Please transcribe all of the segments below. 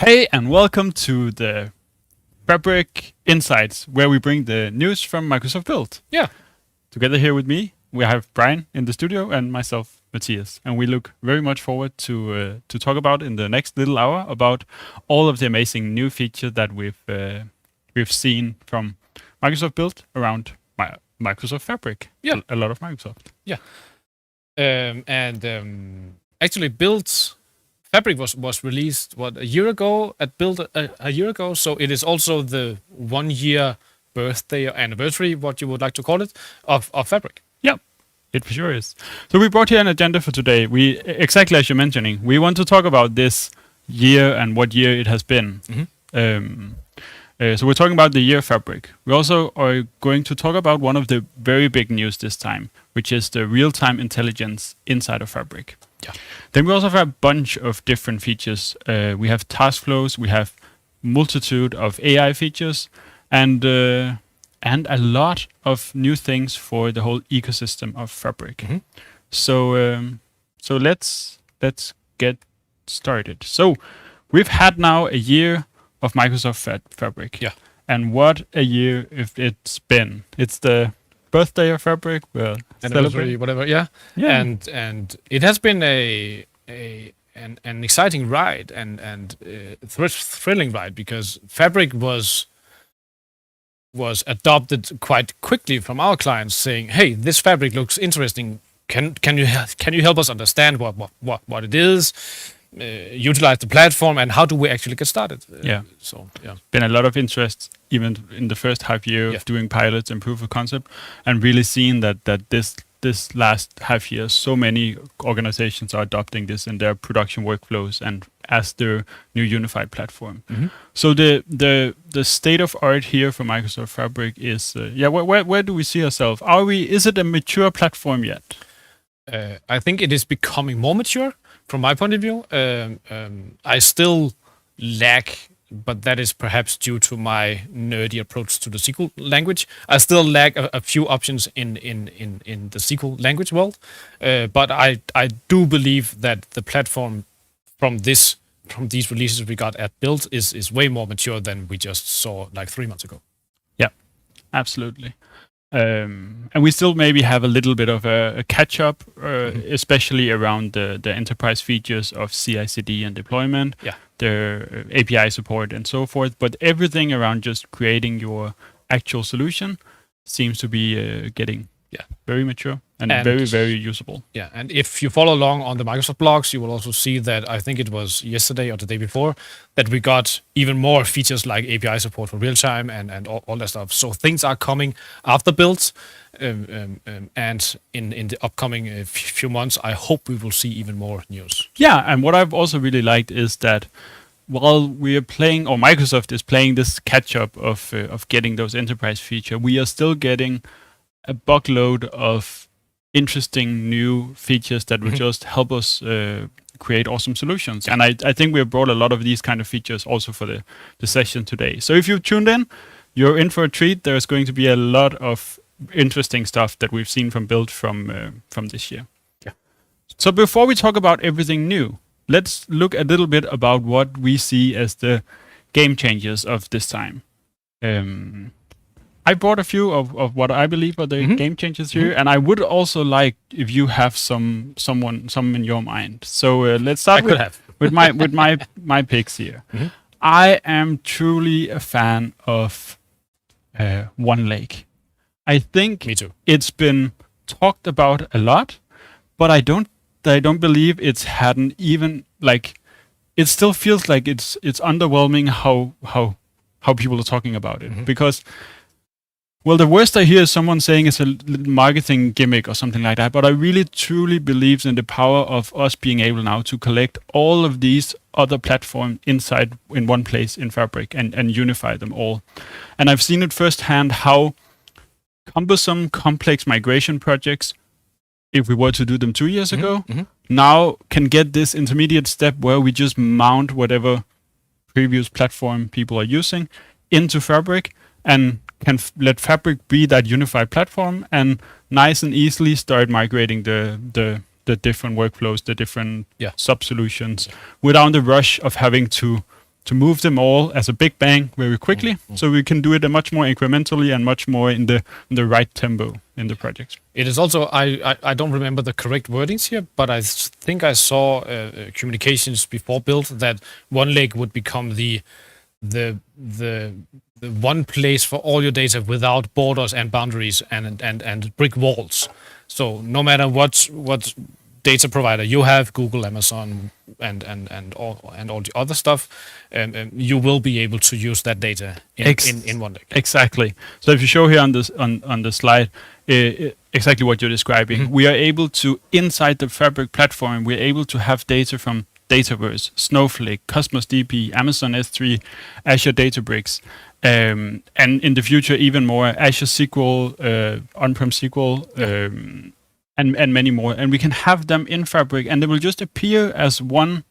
Hey, and welcome to the Fabric Insights, where we bring the news from Microsoft Build. Yeah. Together here with me, we have Brian in the studio and myself, Mathias. And we look very much forward to talk about in the next little hour about all of the amazing new features that we've seen from Microsoft Build around Microsoft Fabric. Yeah. A lot of Microsoft. Yeah. Actually, Build Fabric was released a year ago at Build a year ago, so it is also the 1 year birthday or anniversary, what you would like to call it, of Fabric. Yeah, it for sure is. So we brought here an agenda for today. We exactly as you're mentioning, we want to talk about this year and what year it has been. So we're talking about the year Fabric. We also are going to talk about one of the very big news this time, which is the real-time intelligence inside of Fabric. Yeah. Then we also have a bunch of different features. We have task flows, we have multitude of AI features, and a lot of new things for the whole ecosystem of Fabric. So let's get started. So we've had now a year of Microsoft Fabric. Yeah. And what a year if it's been. It's the birthday of Fabric. Well, Anniversary, whatever. Yeah. Yeah. And it has been an exciting ride and thrilling ride, because Fabric was adopted quite quickly from our clients, saying, "Hey, this Fabric looks interesting. Can you help us understand what it is? Utilize the platform, and how do we actually get started?" Been a lot of interest even in the first half year of doing pilots and proof of concept, and really seeing that this last half year, so many organizations are adopting this in their production workflows and as their new unified platform. So the state of art here for Microsoft Fabric is where do we see ourselves? Is it a mature platform yet? I think it is becoming more mature from my point of view. I still lack, but that is perhaps due to my nerdy approach to the SQL language. I still lack a few options in the SQL language world. But I do believe that the platform from these releases we got at Build is way more mature than we just saw like 3 months ago. Yeah, absolutely. And we still maybe have a little bit of a catch-up, especially around the enterprise features of CI/CD and deployment, the API support and so forth. But everything around just creating your actual solution seems to be getting very mature and very, very usable. Yeah, and if you follow along on the Microsoft blogs, you will also see that I think it was yesterday or the day before that we got even more features like API support for real-time and all that stuff. So things are coming after builds, and in the upcoming few months, I hope we will see even more news. Yeah, and what I've also really liked is that while we are playing, or Microsoft is playing this catch-up of getting those enterprise features, we are still getting a buckload of interesting new features that will just help us create awesome solutions. And I think we have brought a lot of these kind of features also for the session today. So if you've tuned in, you're in for a treat. There's going to be a lot of interesting stuff that we've seen from Build from this year. Yeah. So before we talk about everything new, let's look a little bit about what we see as the game changers of this time. I brought a few of what I believe are the game changers here, and I would also like if you have some in your mind. So let's start with my picks here. I am truly a fan of OneLake. I think Me too. It's been talked about a lot, but I don't believe it's had an even it still feels like it's underwhelming how people are talking about it, because well, the worst I hear is someone saying it's a marketing gimmick or something like that, but I really truly believe in the power of us being able now to collect all of these other platforms in one place in Fabric and unify them all. And I've seen it firsthand how cumbersome, complex migration projects, if we were to do them 2 years ago, now can get this intermediate step where we just mount whatever previous platform people are using into Fabric and can let Fabric be that unified platform and nice and easily start migrating the different workflows, the different sub-solutions without the rush of having to move them all as a big bang very quickly. So we can do it much more incrementally and much more in the right tempo in the project. It is also, I don't remember the correct wordings here, but I think I saw communications before build that OneLake would become the one place for all your data without borders and boundaries and brick walls. So no matter what data provider you have, Google, Amazon, and all the other stuff, you will be able to use that data in OneLake. Exactly. So if you show here on the slide exactly what you're describing, we are able to, inside the Fabric platform, we're able to have data from Dataverse, Snowflake, Cosmos DB, Amazon S3, Azure Databricks, and in the future even more Azure SQL, on-prem SQL, and many more. And we can have them in Fabric, and they will just appear as one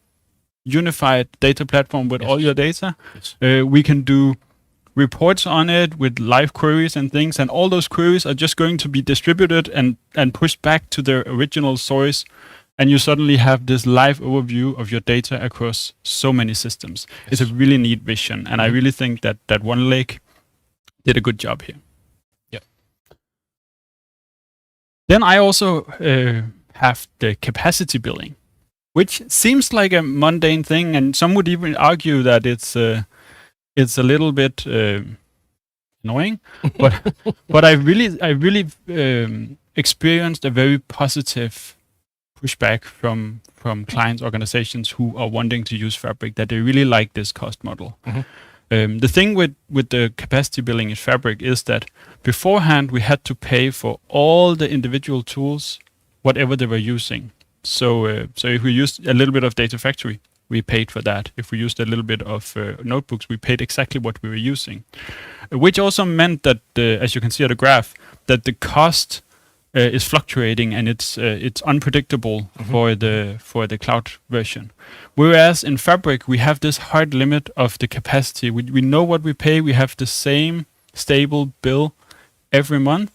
unified data platform with all your data. Yes. We can do reports on it with live queries and things, and all those queries are just going to be distributed and pushed back to their original source. And you suddenly have this live overview of your data across so many systems. Yes. It's a really neat vision, and I really think that OneLake did a good job here. Yeah. Then I also have the capacity billing, which seems like a mundane thing, and some would even argue that it's a little bit annoying. but I really experienced a very positive pushback from clients, organizations who are wanting to use Fabric, that they really like this cost model. The thing with the capacity billing in Fabric is that beforehand we had to pay for all the individual tools, whatever they were using. So if we used a little bit of Data Factory, we paid for that. If we used a little bit of notebooks, we paid exactly what we were using, which also meant that, as you can see at the graph, that the cost is fluctuating, and it's unpredictable for the cloud version. Whereas in Fabric we have this hard limit of the capacity. We know what we pay. We have the same stable bill every month.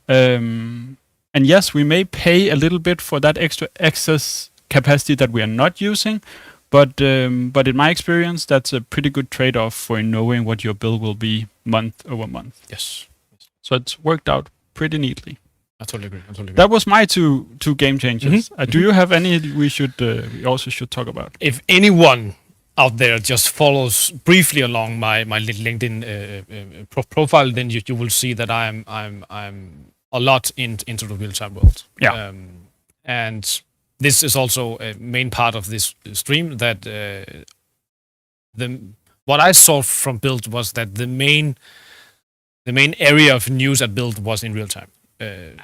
And yes, we may pay a little bit for that extra excess capacity that we are not using, but in my experience, that's a pretty good trade-off for knowing what your bill will be month over month. Yes. So it's worked out pretty neatly. I totally agree. That was my two game changers. Do you have any we also should talk about? If anyone out there just follows briefly along my LinkedIn profile, then you will see that I'm a lot into the real-time world. Yeah. And this is also a main part of this stream, that what I saw from Build was that the main area of news at Build was in real time.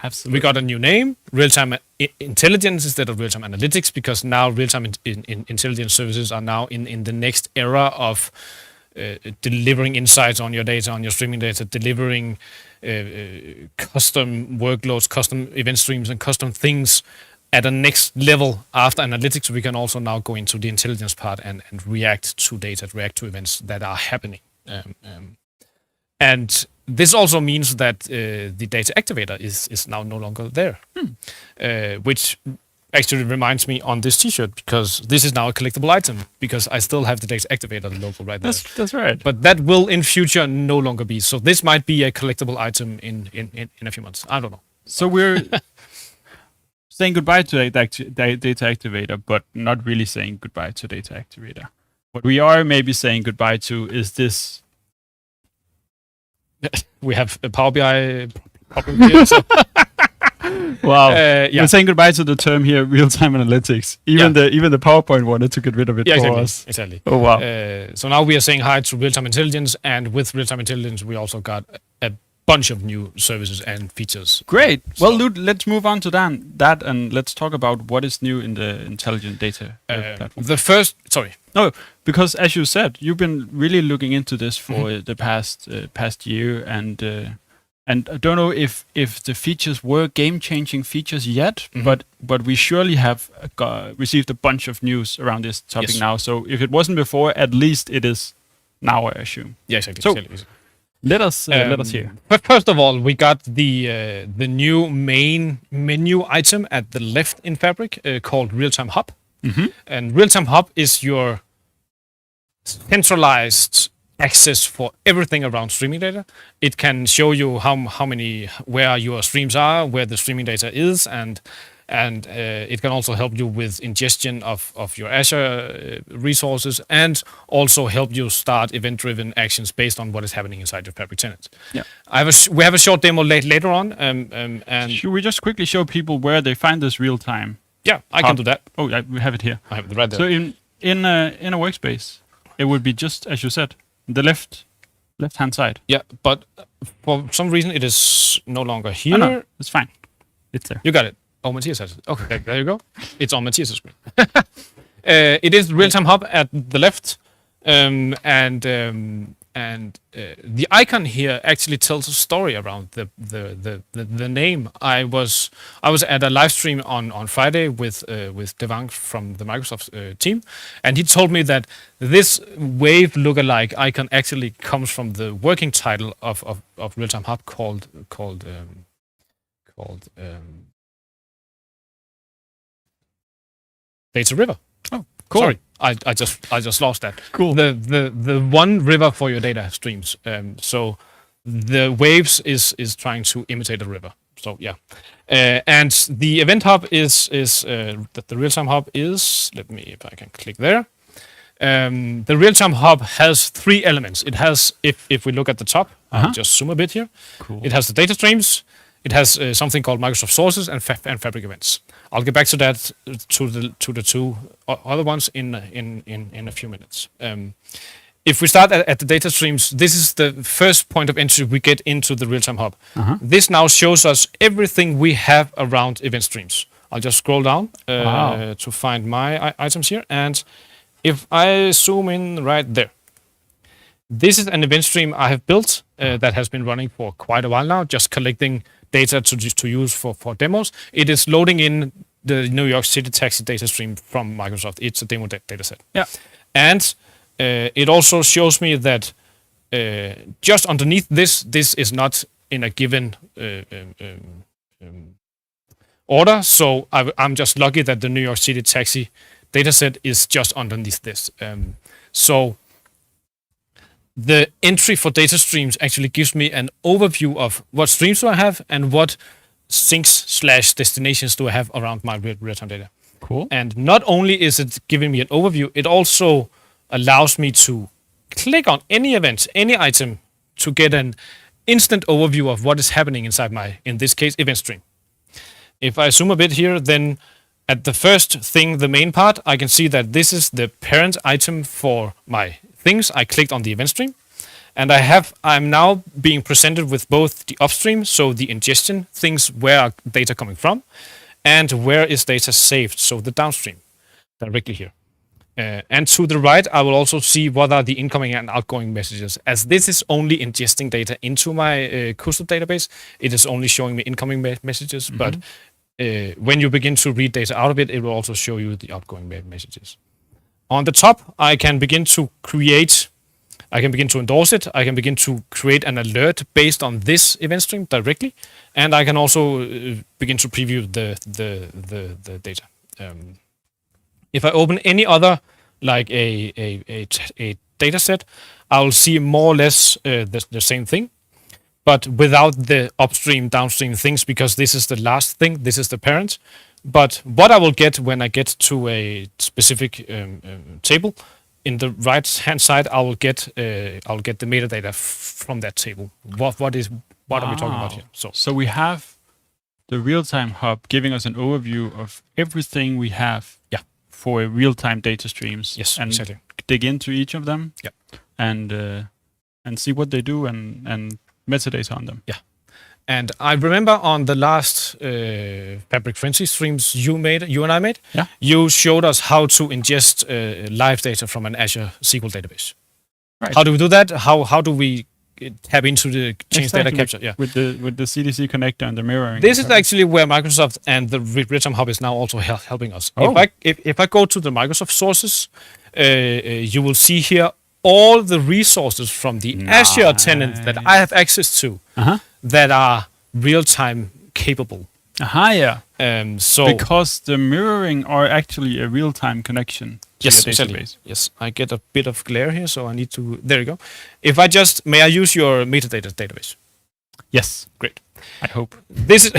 Absolutely. We got a new name, real-time intelligence instead of real-time analytics, because now real-time intelligence services are now in the next era of delivering insights on your data, on your streaming data, delivering custom workloads, custom event streams, and custom things at a next level. After analytics, we can also now go into the intelligence part and react to data, react to events that are happening. And this also means that the data activator is now no longer there, which actually reminds me on this T-shirt, because this is now a collectible item, because I still have the data activator logo right there. That's right. But that will in future no longer be. So this might be a collectible item in a few months. I don't know. So we're saying goodbye to data activator, but not really saying goodbye to data activator. What we are maybe saying goodbye to is this. We have a Power BI problem here. So. Wow. We're saying goodbye to the term here, real-time analytics. Even the PowerPoint wanted to get rid of it for us. Exactly. Oh, wow. So now we are saying hi to real-time intelligence, and with real-time intelligence, we also got a bunch of new services and features. Great. Well, Lud, let's move on to that, and let's talk about what is new in the intelligent data platform. No, because as you said, you've been really looking into this for the past year, and I don't know if the features were game-changing features yet, but we surely have received a bunch of news around this topic now. So if it wasn't before, at least it is now, I assume. Yeah, exactly. So let us hear. But first of all, we got the new main menu item at the left in Fabric called Real-Time Hub. And Real-Time Hub is your centralized access for everything around streaming data. It can show you where your streams are, where the streaming data is, and it can also help you with ingestion of your Azure resources, and also help you start event-driven actions based on what is happening inside your Fabric tenant. Yeah. We have a short demo later on. And should we just quickly show people where they find this real time? Yeah, I can do that. Oh, yeah, we have it here. I have it right there. So in a workspace, it would be just as you said, the left-hand side. Yeah, but for some reason it is no longer here. Oh, no, it's fine. It's there. You got it. Oh, Mathias has it. Okay, there you go. It's on Mathias' screen. It is real-time hub at the left, and the icon here actually tells a story around the name. I was at a live stream on Friday with Devang from the Microsoft team, and he told me that this wave lookalike icon actually comes from the working title of real-time hub called Data River. Oh, cool. Sorry, I just lost that. Cool. The one river for your data streams. So the waves is trying to imitate a river. So yeah, and the event hub is that the real time hub is. Let me if I can click there. The real time hub has 3 elements. It has if we look at the top, I'll just zoom a bit here. Cool. It has the data streams. It has something called Microsoft Sources and Fabric Events. I'll get back to that to the 2 other ones in a few minutes. If we start at the data streams, this is the first point of entry we get into the real-time hub. This now shows us everything we have around event streams. I'll just scroll down to find my items here, and if I zoom in right there, this is an event stream I have built that has been running for quite a while now, just collecting data to use for demos. It is loading in the New York City taxi data stream from Microsoft. It's a demo data set. Yeah. And it also shows me that just underneath this is not in a given order. So I'm just lucky that the New York City taxi data set is just underneath this. So the entry for data streams actually gives me an overview of what streams do I have and what sinks/destinations do I have around my real-time data. Cool. And not only is it giving me an overview, it also allows me to click on any event, any item, to get an instant overview of what is happening inside my, in this case, event stream. If I zoom a bit here, then at the first thing, the main part, I can see that this is the parent item for my things. I clicked on the event stream, and I'm now being presented with both the upstream, so the ingestion, things where are data coming from, and where is data saved, so the downstream, directly here. And to the right, I will also see what are the incoming and outgoing messages. As this is only ingesting data into my custom database, it is only showing me incoming messages, but when you begin to read data out of it, it will also show you the outgoing messages. On the top, I can begin to endorse it. I can begin to create an alert based on this event stream directly, and I can also begin to preview the data. If I open any other, like a data set, I'll see more or less the same thing, but without the upstream, downstream things, because this is the last thing. This is the parent. But what I will get when I get to a specific table, in the right-hand side, I'll get the metadata from that table. What are we talking about here? So we have the real-time hub giving us an overview of everything we have. Yeah. For real-time data streams. Yes, and exactly. dig into each of them. Yeah. And see what they do and metadata on them. Yeah. And I remember on the last Fabric Frenzy streams you and I made, you showed us how to ingest live data from an Azure SQL database. Right. How do we do that? How do we tap into the change data capture? Yeah. With the CDC connector and the mirroring. This is actually where Microsoft and the real-time hub is now also helping us. Oh. If I go to the Microsoft sources, you will see here all the resources from the Azure tenant that I have access to that are real-time capable. Yeah. So because the mirroring are actually a real-time connection. your exactly. database. Yes, I get a bit of glare here, so I need to. There you go. If I just may, I use your metadata database. Yes, Great. I hope. This is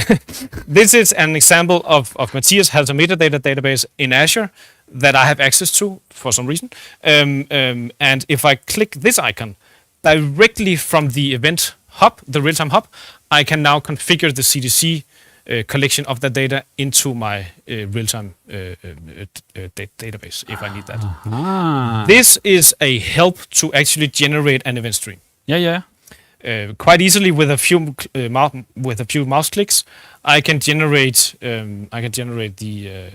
this is an example of Mathias has a metadata database in Azure that I have access to for some reason. And if I click this icon directly from the event hub, the real-time hub, I can now configure the CDC collection of that data into my real-time database if I need that. This is a help to actually generate an event stream. Yeah. Quite easily with a few mouse clicks, I can generate the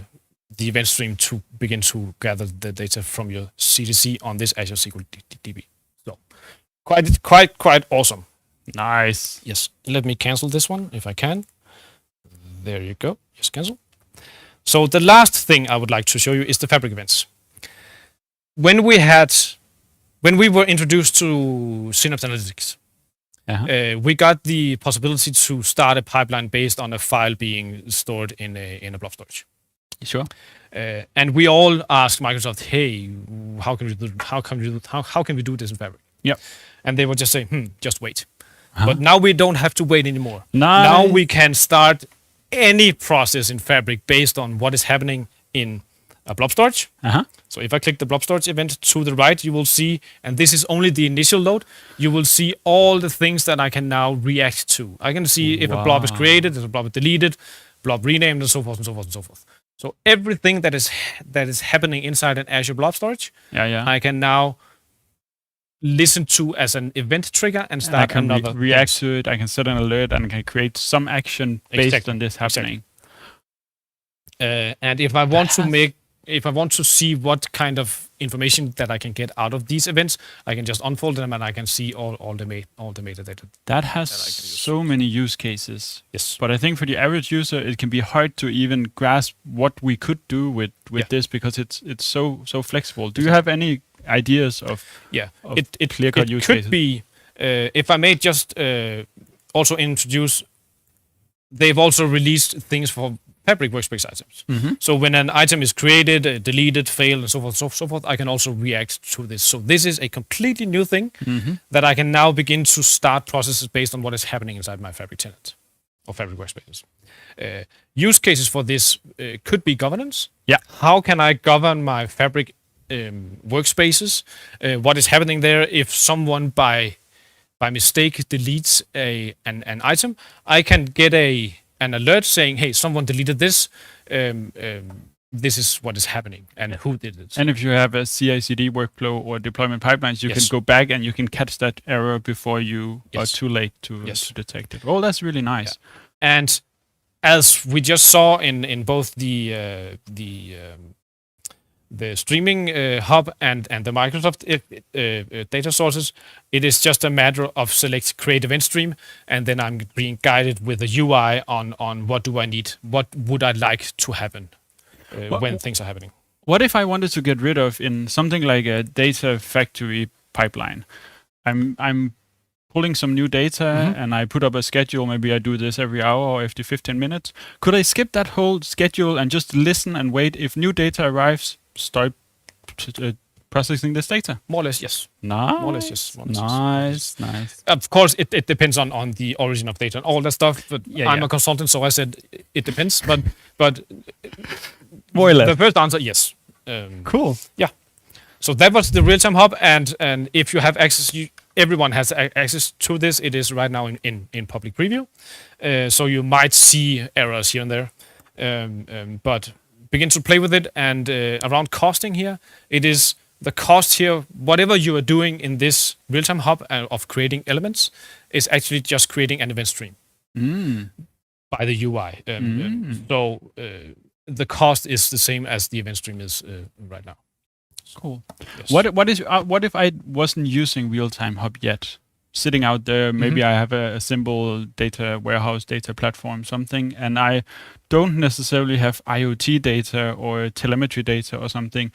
event stream to begin to gather the data from your CDC on this Azure SQL DB. So quite awesome. Nice. Yes. Let me cancel this one if I can. There you go. Just cancel. So the last thing I would like to show you is the Fabric events. When we were introduced to Synapse Analytics, we got the possibility to start a pipeline based on a file being stored in a blob storage. Sure. And we all asked Microsoft, "Hey, how can we do this in Fabric?" Yep. And they would just say, "Just wait." But now we don't have to wait anymore. Nice. Now we can start any process in Fabric based on what is happening in a blob storage. So if I click the blob storage event to the right, you will see, and this is only the initial load, you will see all the things that I can now react to. I can see if a blob is created, if a blob is deleted, blob renamed, and so forth and so forth and so forth. So everything that is happening inside an Azure blob storage, I can now listen to as an event trigger and start another. React to it. I can set an alert and I can create some action based on this happening. And if I want to see what kind of information that I can get out of these events, I can just unfold them and I can see all the metadata. That has so many use cases. Yes. But I think for the average user, it can be hard to even grasp what we could do with this because it's so flexible. Do you have any ideas of clear-cut use cases? It could be, if I may just also introduce, they've also released things for Fabric workspace items. So when an item is created, deleted, failed, and so forth, I can also react to this. So this is a completely new thing that I can now begin to start processes based on what is happening inside my Fabric tenant or Fabric workspaces. Use cases for this could be governance. Yeah. How can I govern my Fabric workspaces? What is happening there if someone by mistake deletes an item? I can get an alert saying, "Hey, someone deleted this. This is what is happening and who did it." And if you have a CI/CD workflow or deployment pipelines, you can go back and you can catch that error before you are too late to detect it. Oh, that's really nice. Yeah. And as we just saw in both the streaming hub and the Microsoft data sources, it is just a matter of select create event stream, and then I'm being guided with a UI on what do I need, what would I like to happen when things are happening. What if I wanted to get rid of in something like a data factory pipeline? I'm pulling some new data and I put up a schedule. Maybe I do this every hour or every 15 minutes. Could I skip that whole schedule and just listen and wait? If new data arrives, start processing this data? More or less, yes. Nice. More or less, yes. Nice. Of course, it depends on the origin of data and all that stuff. But I'm a consultant, so I said it depends. But more or less. The first answer, yes. Cool. Yeah. So that was the real-time hub, and if you have access, everyone has access to this. It is right now in public preview, so you might see errors here and there, but begin to play with it. And around costing here, it is the cost here. Whatever you are doing in this real-time hub of creating elements is actually just creating an event stream by the UI. So the cost is the same as the event stream is right now. Cool. Yes. What if I wasn't using real-time hub yet? Sitting out there, maybe I have a simple data warehouse, data platform, something, and I don't necessarily have IoT data or telemetry data or something.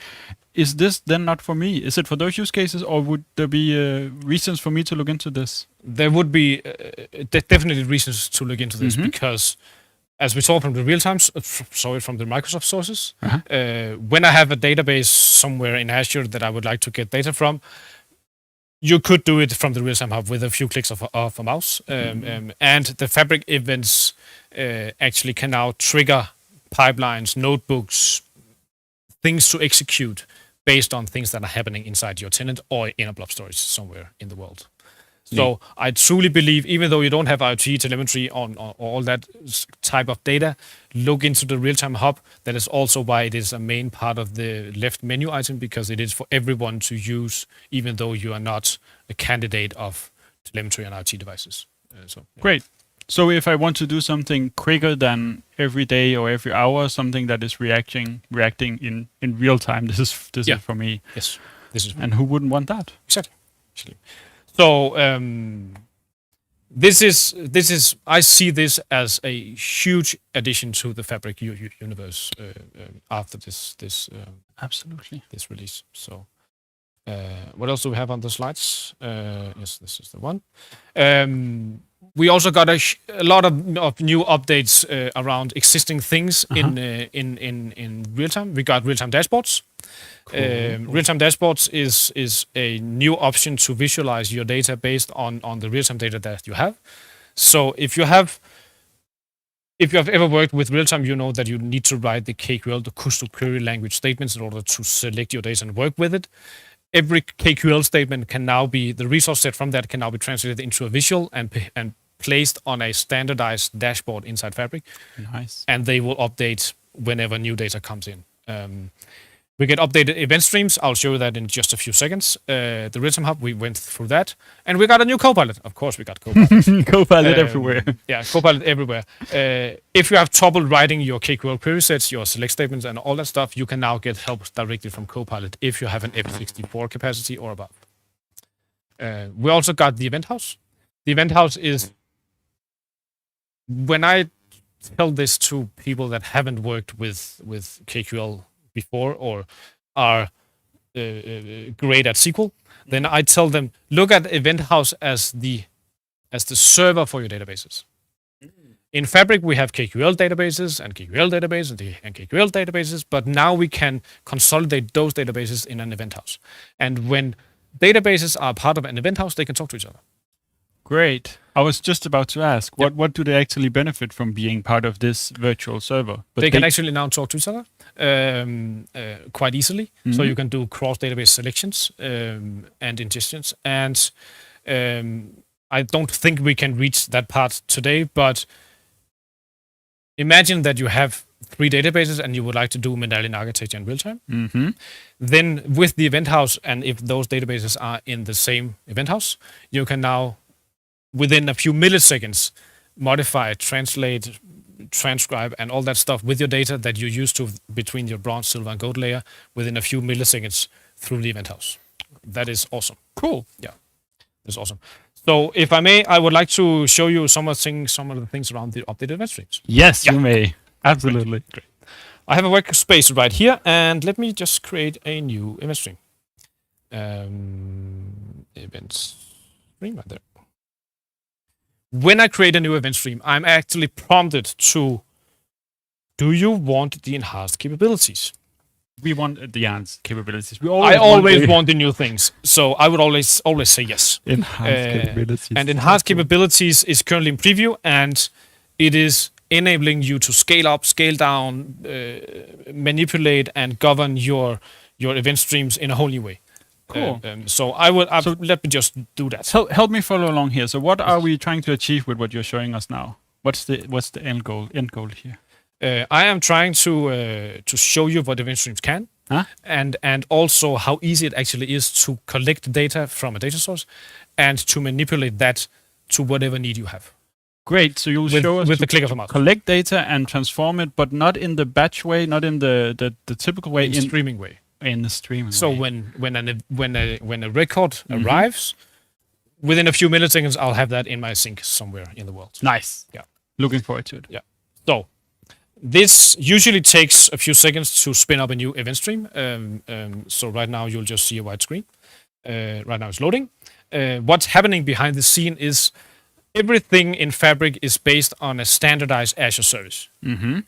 Is this then not for me? Is it for those use cases, or would there be reasons for me to look into this? There would be definitely reasons to look into this because as we saw from the from the Microsoft sources, when I have a database somewhere in Azure that I would like to get data from, you could do it from the real-time hub with a few clicks of a mouse. And the Fabric events actually can now trigger pipelines, notebooks, things to execute based on things that are happening inside your tenant or in a blob storage somewhere in the world. So I truly believe, even though you don't have IoT telemetry on all that type of data, look into the real-time hub. That is also why it is a main part of the left menu item, because it is for everyone to use, even though you are not a candidate of telemetry and IoT devices. Great. So if I want to do something quicker than every day or every hour, something that is reacting in real time, this is for me. Yes, this is. And who wouldn't want that? Exactly. Actually. So this is I see this as a huge addition to the Fabric universe after this Absolutely this release. So what else do we have on the slides? Yes, this is the one. We also got a lot of new updates around existing things in real time. We got real time dashboards. Cool. Real-time dashboards is a new option to visualize your data based on the real-time data that you have. So if you have ever worked with real-time, you know that you need to write the KQL, the custom query language statements, in order to select your data and work with it. Every KQL statement can now be, the resource set from that can now be translated into a visual and placed on a standardized dashboard inside Fabric. Nice. And they will update whenever new data comes in. We get updated event streams. I'll show you that in just a few seconds. The real-time hub, we went through that. And we got a new Copilot. Of course, we got Copilot. Copilot everywhere. Yeah, Copilot everywhere. If you have trouble writing your KQL query sets, your select statements, and all that stuff, you can now get help directly from Copilot if you have an F64 capacity or above. We also got the event house. The event house is, when I tell this to people that haven't worked with KQL before or are great at SQL, then I tell them, look at Event House as the server for your databases. In Fabric, we have KQL databases and KQL databases and KQL databases, but now we can consolidate those databases in an Event House. And when databases are part of an Event House, they can talk to each other. Great. I was just about to ask, what do they actually benefit from being part of this virtual server? But they can actually now talk to each other quite easily. So you can do cross-database selections and ingestions. And I don't think we can reach that part today, but imagine that you have 3 databases and you would like to do medallion architecture in real time. Then with the event house, and if those databases are in the same event house, you can now, within a few milliseconds, modify, translate, transcribe, and all that stuff with your data that you're used to between your bronze, silver, and gold layer within a few milliseconds through the event house. That is awesome. Cool. Yeah, that's awesome. So, if I may, I would like to show you some of the things around the updated event streams. Yes, you may. Absolutely. Great. I have a workspace right here, and let me just create a new event stream. Event stream right there. When I create a new event stream, I'm actually prompted to, do you want the enhanced capabilities? We want the enhanced capabilities. I always want the new things. So I would always say yes. Enhanced capabilities. And enhanced capabilities is currently in preview, and it is enabling you to scale up, scale down, manipulate, and govern your event streams in a whole new way. Cool. So let me just do that. Help me follow along here. So what are we trying to achieve with what you're showing us now? What's the end goal here? I am trying to show you what event streams can, and also how easy it actually is to collect data from a data source and to manipulate that to whatever need you have. Great. So you'll show us with the click of a mouse. Collect data and transform it, but not in the batch way, not in the typical way. In the streaming way. In the streaming so way. when a record arrives, within a few milliseconds, I'll have that in my sync somewhere in the world. Nice. Yeah. Looking forward to it. Yeah. So this usually takes a few seconds to spin up a new event stream. So right now you'll just see a white screen. Right now it's loading. What's happening behind the scene is everything in Fabric is based on a standardized Azure service. Mm-hmm.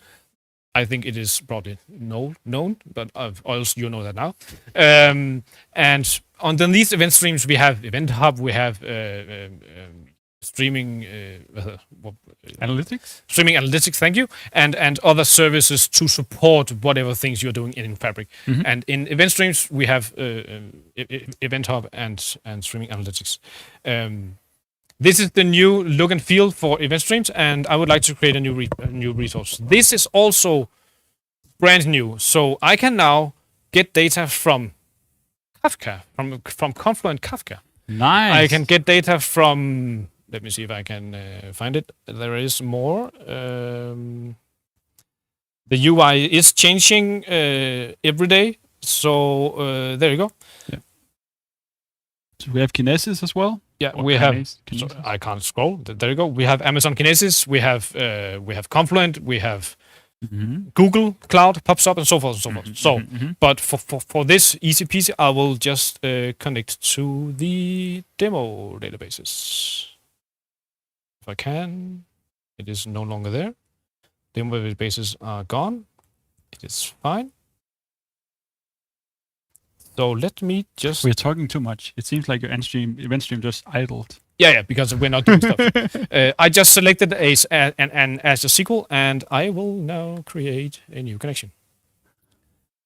I think it is probably known, but also you know that now. And underneath event streams, we have Event Hub, we have streaming Analytics? streaming analytics. Thank you, and other services to support whatever things you're doing in Fabric. Mhm. And in event streams, we have Event Hub and streaming analytics. This is the new look and feel for event streams, and I would like to create a new resource. This is also brand new, so I can now get data from Kafka, from Confluent Kafka. Nice. I can get data from. Let me see if I can find it. There is more. The UI is changing every day, so there you go. So we have Kinesis as well. Yeah, Or we have. Kinesis? So I can't scroll. There you go. We have Amazon Kinesis. We have Confluent. We have Mm-hmm. Google Cloud pops up and so forth and so forth. So, Mm-hmm. but for this easy peasy, I will just connect to the demo databases. If I can, it is no longer there. Demo databases are gone. It is fine. So let me just. We're talking too much. It seems like your event stream just idled. Yeah, because we're not doing stuff. I just selected an Azure SQL, and I will now create a new connection.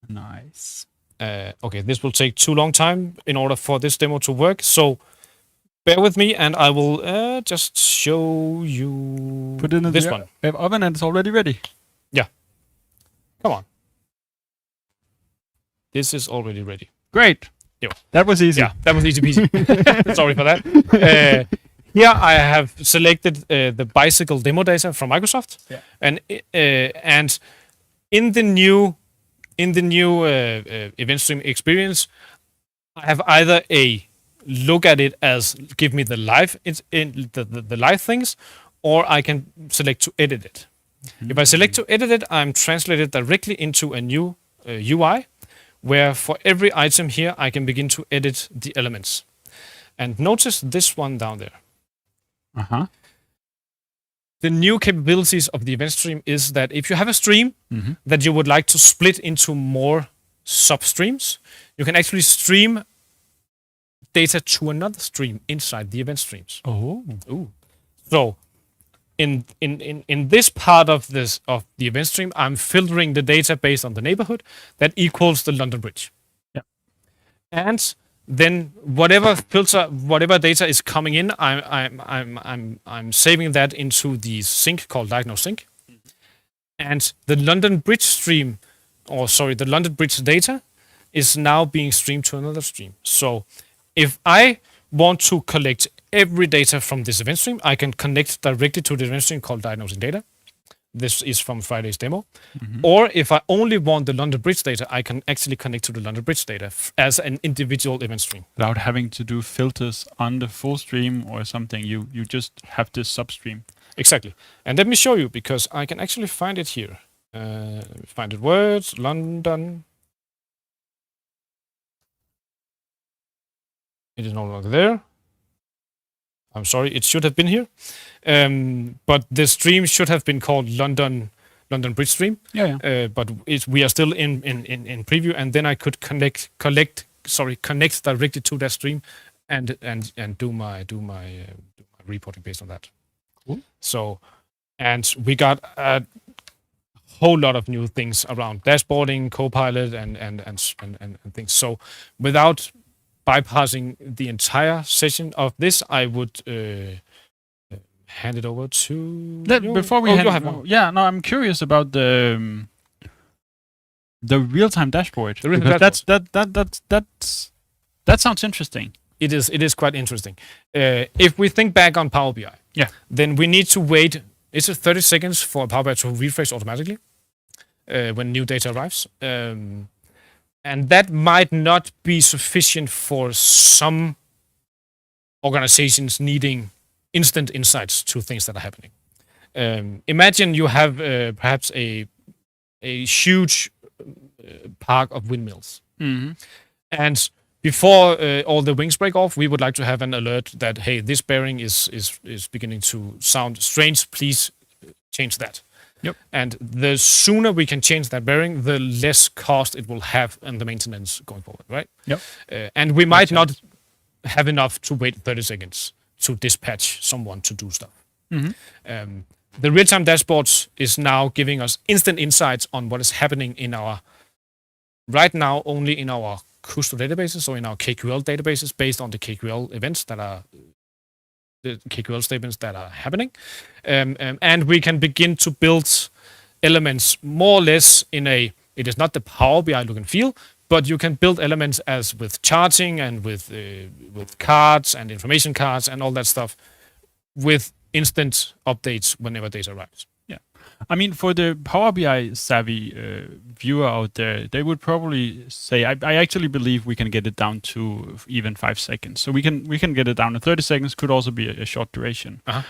Nice. Okay, this will take too long time in order for this demo to work, so bear with me, and I will just show you Put it in this the one. oven and it's already ready. Come on. This is already ready. Great. Yo. That was easy. Yeah, that was easy peasy. Sorry for that. Here I have selected the bicycle demo data from Microsoft, Yeah. and in the new event stream experience, I have either a look at it as give me the live the live things, or I can select to edit it. If I select to edit it, I'm translated directly into a new UI, where for every item here, I can begin to edit the elements. And notice this one down there. Uh-huh. The new capabilities of the event stream is that if you have a stream Mm-hmm. that you would like to split into more sub-streams, you can actually stream data to another stream inside the event streams. Oh. Ooh. So in this part of the event stream, I'm filtering the data based on the neighborhood that equals the London Bridge. Yeah. And then whatever data is coming in, I'm saving that into the sink called diagnose sink. And the London Bridge stream, the London Bridge data is now being streamed to another stream. So if I want to collect every data from this event stream, I can connect directly to the event stream called diagnosing data. This is from Friday's demo. Mm-hmm. Or if I only want the London Bridge data, I can actually connect to the London Bridge data as an individual event stream. Without having to do filters on the full stream or something, you just have this substream. Exactly. And let me show you, because I can actually find it here. Find it words, London. It is no longer there. I'm sorry, it should have been here. But the stream should have been called London Bridge Stream. Yeah. But we are still in preview, and then I could connect directly to that stream and do my reporting based on that. Cool. So, and we got a whole lot of new things around dashboarding, Copilot, and things. So, without bypassing the entire session of this, I would hand it over to you. Before we you have one. I'm curious about the real-time dashboard. The real-time Because that sounds interesting. It is quite interesting. If we think back on Power BI, then we need to wait. It's 30 seconds for Power BI to refresh automatically when new data arrives. And that might not be sufficient for some organizations needing instant insights to things that are happening. Imagine you have perhaps a huge park of windmills. Mm-hmm. And before all the wings break off, we would like to have an alert that, hey, this bearing is beginning to sound strange. Please change that. Yep. And the sooner we can change that bearing, the less cost it will have in the maintenance going forward, right? Yep. And we might not have enough to wait 30 seconds to dispatch someone to do stuff. The real-time dashboards is now giving us instant insights on what is happening in our, right now only in our Custo databases, so in our KQL databases, based on the KQL events that are, the KQL statements that are happening. And we can begin to build elements more or less in a, it is not the Power BI look and feel, but you can build elements as with charting and with cards and information cards and all that stuff with instant updates whenever data arrives. Yeah. I mean, for the Power BI savvy viewer out there, they would probably say, I actually believe we can get it down to even 5 seconds. So we can get it down to 30 seconds, could also be a short duration. I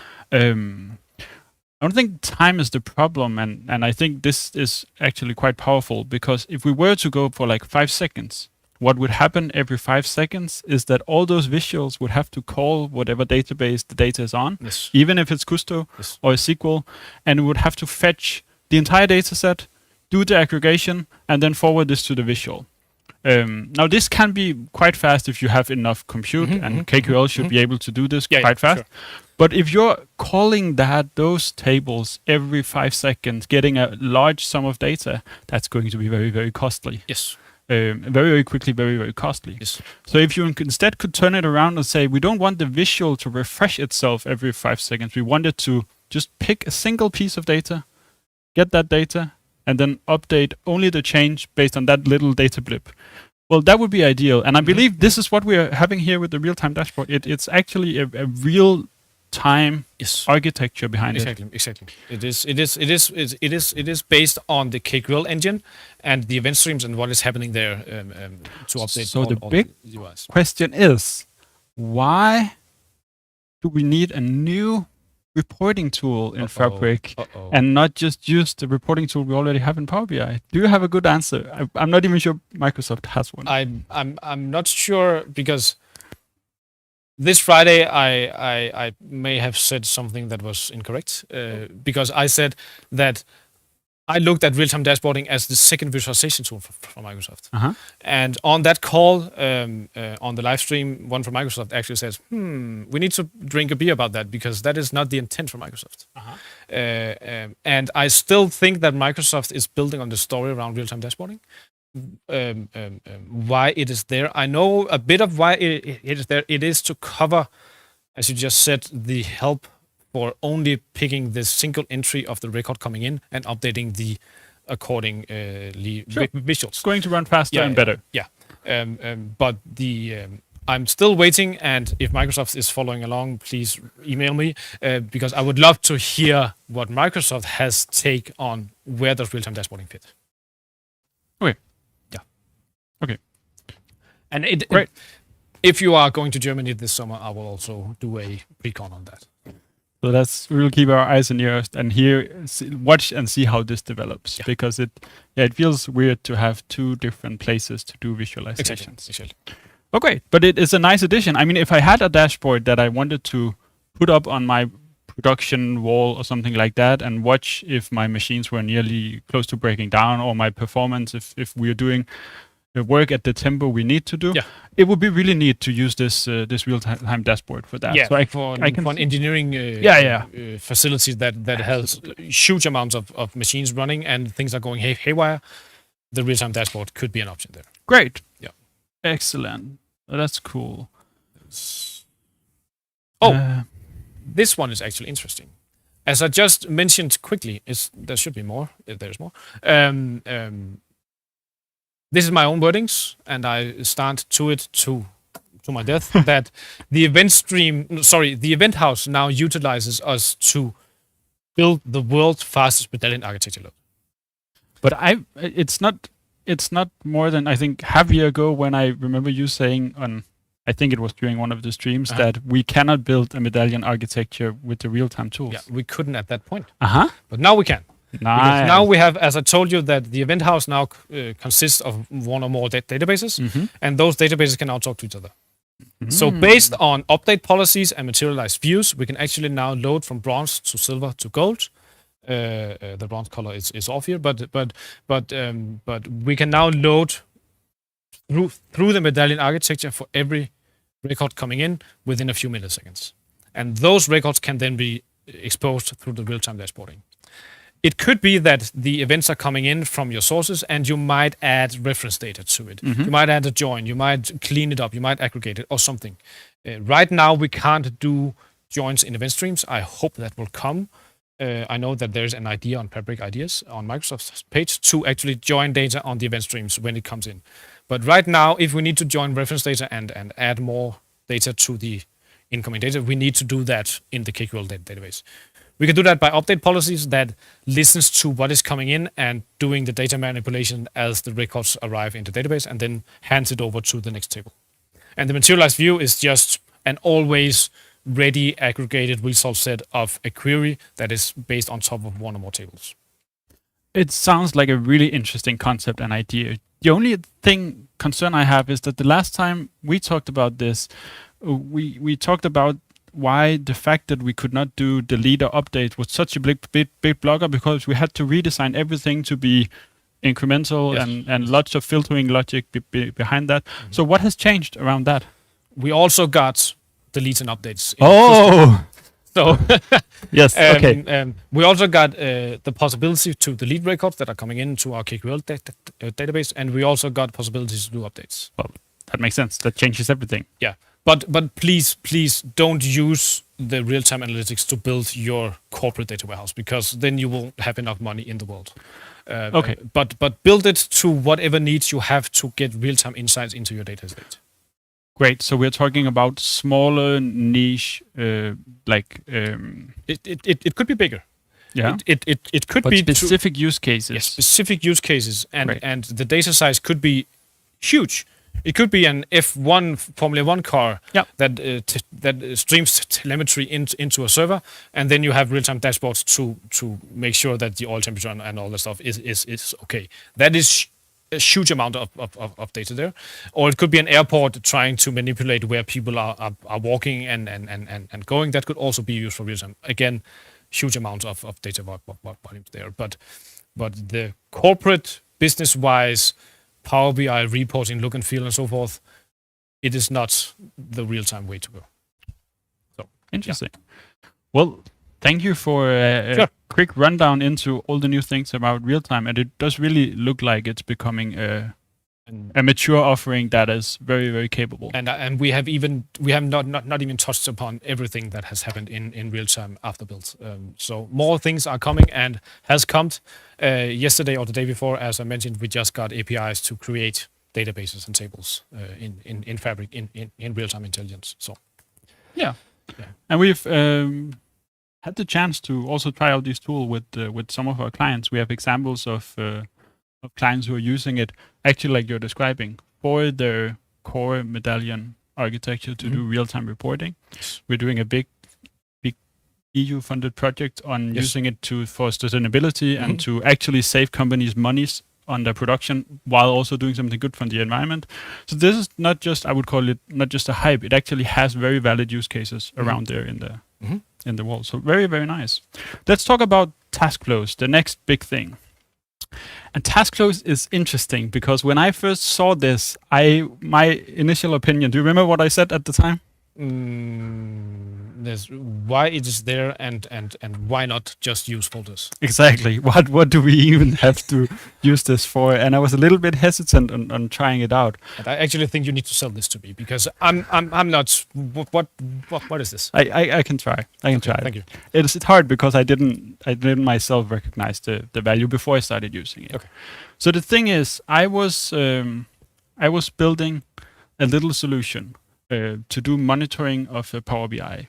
don't think time is the problem, and I think this is actually quite powerful, because if we were to go for like 5 seconds, what would happen every 5 seconds is that all those visuals would have to call whatever database the data is on, even if it's Custo or SQL, and it would have to fetch the entire data set, do the aggregation, and then forward this to the visual. Now, this can be quite fast if you have enough compute, and KQL should be able to do this quite fast. Sure. But if you're calling those tables every 5 seconds, getting a large sum of data, that's going to be very, very costly. Yes. Very, very quickly, very, very costly. Yes. So if you instead could turn it around and say, we don't want the visual to refresh itself every 5 seconds. We want it to just pick a single piece of data, get that data, and then update only the change based on that little data blip. Well, that would be ideal. And I believe this is what we are having here with the real-time dashboard. It's actually a real-time architecture behind it. Exactly. It is based on the KQL engine and the event streams and what is happening there to update. So the big question is, why do we need a new reporting tool in Fabric and not just use the reporting tool we already have in Power BI? Do you have a good answer? I'm not even sure Microsoft has one. I'm not sure, because this Friday I may have said something that was incorrect, because I said that I looked at real-time dashboarding as the second visualization tool from Microsoft. And on that call, on the live stream, one from Microsoft actually says, we need to drink a beer about that, because that is not the intent for Microsoft. And I still think that Microsoft is building on the story around real-time dashboarding. Why it is there. I know a bit of why it is there. It is to cover, as you just said, the help for only picking the single entry of the record coming in and updating the accordingly visuals. It's going to run faster and better. But I'm still waiting, and if Microsoft is following along, please email me, because I would love to hear what Microsoft has take on where does real-time dashboarding fit. Okay. Yeah. Okay. And if you are going to Germany this summer, I will also do a pre-con on that. So we will keep our eyes and ears and watch and see how this develops, because it feels weird to have two different places to do visualizations. Exactly. Okay, but it is a nice addition. I mean, if I had a dashboard that I wanted to put up on my production wall or something like that, and watch if my machines were nearly close to breaking down, or my performance, if we are doing the work at the tempo we need to do, it would be really neat to use this real-time dashboard for that. Yeah, so for an engineering facility that has huge amounts of machines running and things are going haywire, the real-time dashboard could be an option there. Great. Yeah. Excellent. That's cool. This one is actually interesting. As I just mentioned quickly, there should be more. There's more. This is my own wordings, and I stand to it to my death, that the event house now utilizes us to build the world's fastest medallion architecture load. But it's not more than, I think, half a year ago, when I remember you saying on, I think it was during one of the streams, that we cannot build a medallion architecture with the real-time tools. Yeah, we couldn't at that point. But now we can. Because now we have, as I told you, that the event house now consists of one or more databases, and those databases can now talk to each other. So based on update policies and materialized views, we can actually now load from bronze to silver to gold. The bronze color is off here, but we can now load through the medallion architecture for every record coming in within a few milliseconds. And those records can then be exposed through the real-time dashboarding. It could be that the events are coming in from your sources and you might add reference data to it. You might add a join, you might clean it up, you might aggregate it or something. Right now, we can't do joins in event streams. I hope that will come. I know that there's an idea on Fabric Ideas on Microsoft's page to actually join data on the event streams when it comes in. But right now, if we need to join reference data and add more data to the incoming data, we need to do that in the KQL database. We can do that by update policies that listens to what is coming in and doing the data manipulation as the records arrive in the database and then hands it over to the next table. And the materialized view is just an always ready aggregated result set of a query that is based on top of one or more tables. It sounds like a really interesting concept and idea. The only concern I have is that the last time we talked about this, we talked about why the fact that we could not do the leader update was such a big blocker, because we had to redesign everything to be incremental and lots of filtering logic behind that. So what has changed around that? We also got deletes and updates. So yes, okay. We also got the possibility to delete records that are coming into our KQL database, and we also got possibilities to do updates. Well, that makes sense. That changes everything. Yeah, but please don't use the real-time analytics to build your corporate data warehouse, because then you won't have enough money in the world. Okay. But build it to whatever needs you have to get real-time insights into your data set. Great. So we're talking about smaller niche, It could be bigger. Yeah. It could but be specific use cases. Yes, specific use cases, and the data size could be huge. It could be an F1 Formula 1 car that streams telemetry into a server, and then you have real-time dashboards to make sure that the oil temperature and all that stuff is okay. That is a huge amount of data there. Or it could be an airport trying to manipulate where people are walking and going. That could also be used for real-time. Again, huge amounts of data volumes there. But the corporate, business-wise, Power BI reporting, look and feel, and so forth, it is not the real-time way to go. So interesting. Yeah. Well, thank you for a quick rundown into all the new things about real-time, and it does really look like it's becoming a mature offering that is very, very capable. And we have not even touched upon everything that has happened in real-time after build. So more things are coming and has come. Yesterday or the day before, as I mentioned, we just got APIs to create databases and tables in Fabric in real-time intelligence. So yeah. And we've had the chance to also try out this tool with some of our clients. We have examples of clients who are using it, actually like you're describing, for their core medallion architecture to do real-time reporting. Yes. We're doing a big EU-funded project on using it for sustainability and to actually save companies monies on their production while also doing something good for the environment. So this is not just, I would call it not just a hype, it actually has very valid use cases around there in the world. So very, very nice. Let's talk about task flows, the next big thing. And task flows is interesting because when I first saw this, my initial opinion, do you remember what I said at the time? Why it is there and why not just use folders? Exactly. What do we even have to use this for? And I was a little bit hesitant on trying it out. And I actually think you need to sell this to me because I'm not. What is this? I can try. I can try. Thank you. It's hard because I didn't myself recognize the value before I started using it. Okay. So the thing is, I was building a little solution to do monitoring of Power BI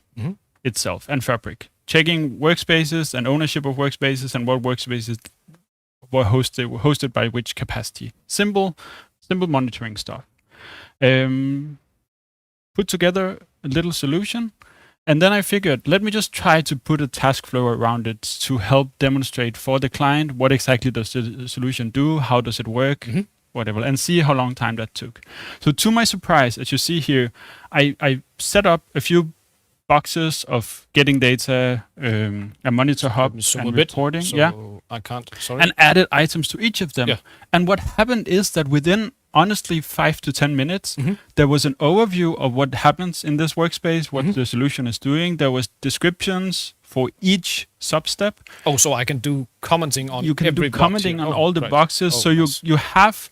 itself and Fabric, checking workspaces and ownership of workspaces and what workspaces were hosted by which capacity. Simple monitoring stuff. Put together a little solution And then I figured, let me just try to put a task flow around it to help demonstrate for the client what exactly does the solution do, how does it work, whatever, and see how long time that took. So to my surprise, as you see here, I set up a few boxes of getting data, a monitor hub, and reporting. So I can't, sorry. And added items to each of them. Yeah. And what happened is that within, honestly, 5 to 10 minutes, there was an overview of what happens in this workspace, what the solution is doing. There was descriptions for each sub-step. Oh, so I can do commenting on you can every do commenting box on all the boxes. So you have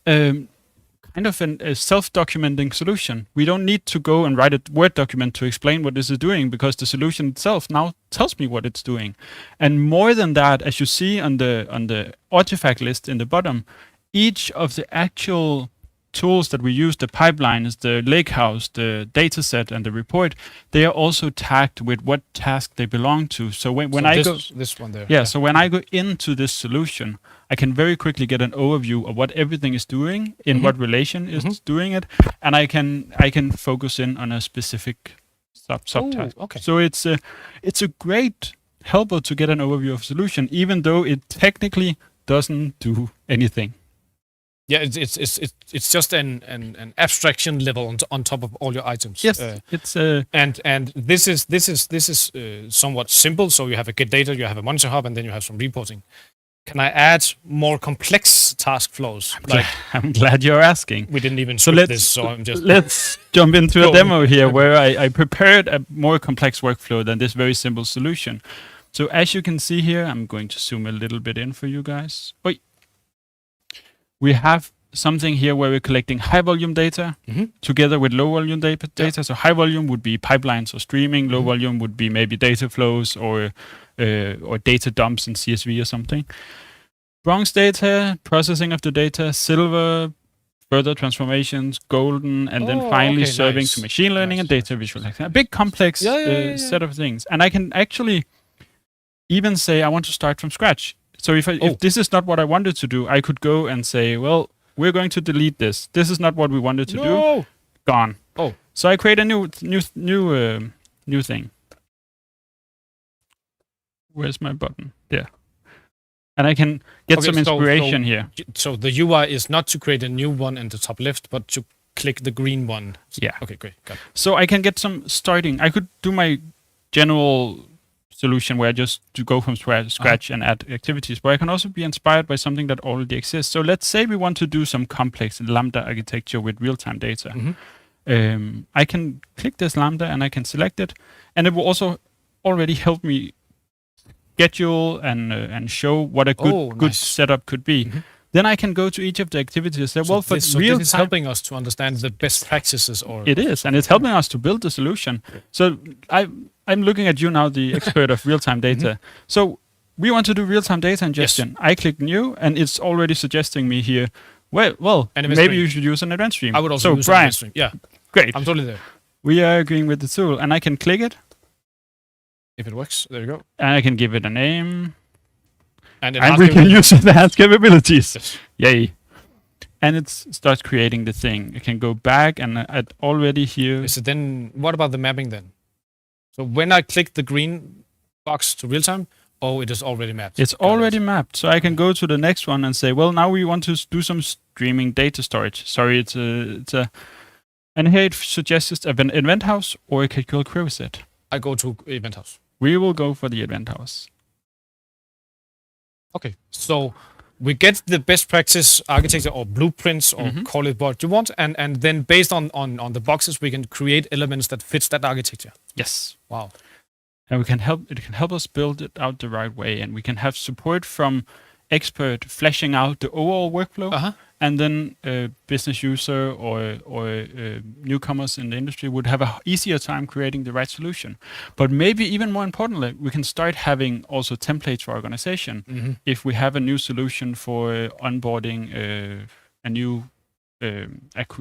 kind of a self-documenting solution. We don't need to go and write a Word document to explain what this is doing, because the solution itself now tells me what it's doing. And more than that, as you see on the artifact list in the bottom, each of the actual tools that we use, the pipelines, the lakehouse, the data set, and the report, they are also tagged with what task they belong to. So when I go... This one there. Yeah, so when I go into this solution, I can very quickly get an overview of what everything is doing, in what relation is doing it, and I can focus in on a specific subtask. Okay. So it's a great helper to get an overview of solution, even though it technically doesn't do anything. Yeah, it's just an abstraction level on top of all your items. Yes, it's and this is somewhat simple. So you have a get data, you have a monitor hub, and then you have some reporting. Can I add more complex task flows? I'm glad you're asking. We didn't even script this, so I'm just... Let's jump into a demo here where I prepared a more complex workflow than this very simple solution. So as you can see here, I'm going to zoom a little bit in for you guys. We have something here where we're collecting high volume data together with low volume data. Yeah. So high volume would be pipelines or streaming. Low volume would be maybe data flows or data dumps in CSV or something. Bronze data, processing of the data. Silver, further transformations. Golden, and then finally serving to machine learning and data visualization. A big complex set of things. And I can actually even say I want to start from scratch. So if this is not what I wanted to do, I could go and say, well, we're going to delete this. This is not what we wanted to do. Gone. Oh. So I create a new thing. Where's my button? There. And I can get some inspiration here. So the UI is not to create a new one in the top left, but to click the green one. Yeah. Okay, great. Got it. So I can get some starting. I could do my general solution where I just to go from scratch and add activities, but I can also be inspired by something that already exists. So let's say we want to do some complex Lambda architecture with real-time data. I can click this Lambda and I can select it, and it will also already help me schedule and show what a good setup could be. Then I can go to each of the activities and say, well, for real-time... This is helping us to understand the best practices. It is, and it's helping us to build the solution. So I'm looking at you now, the expert of real-time data. So we want to do real-time data ingestion. I click new, and it's already suggesting me here, well, maybe you should use an event stream. I would also use an event stream. Yeah. Great. I'm totally there. We are agreeing with the tool, and I can click it. If it works, there you go. And I can give it a name. And we can use enhanced capabilities. Yes. Yay. And it starts creating the thing. It can go back, and I'd already here... So then, what about the mapping then? So when I click the green box to real-time, it is already mapped. It's already mapped. So I can go to the next one and say, well, now we want to do some streaming data storage. Sorry, it's a... And here it suggests an event house or a SQL query set. I go to event house. We will go for the event house. Okay, so we get the best practice architecture or blueprints or call it what you want, and then based on the boxes we can create elements that fits that architecture. Yes. Wow. And it can help us build it out the right way, and we can have support from expert fleshing out the overall workflow, and then a business user or newcomers in the industry would have an easier time creating the right solution. But maybe even more importantly, we can start having also templates for organization. If we have a new solution for onboarding a new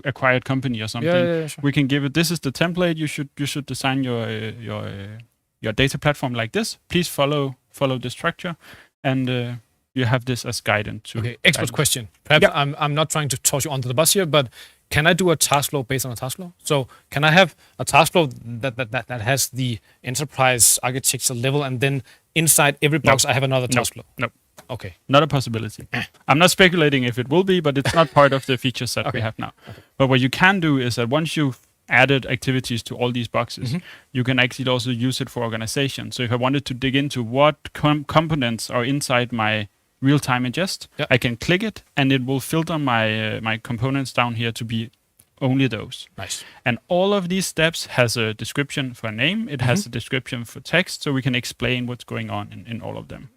acquired company or something, sure. We can give it. This is the template. You should design your data platform like this. Please follow the structure, and you have this as guidance too. Okay, expert question. Perhaps I'm not trying to toss you under the bus here, but can I do a task flow based on a task flow? So can I have a task flow that has the enterprise architecture level, and then inside every box I have another task flow? No. Okay. Not a possibility. I'm not speculating if it will be, but it's not part of the feature set we have now. Okay. But what you can do is that once you've added activities to all these boxes, you can actually also use it for organization. So if I wanted to dig into what components are inside my real-time ingest, I can click it and it will filter my components down here to be only those. Nice. And all of these steps has a description for name. It has a description for text, so we can explain what's going on in all of them.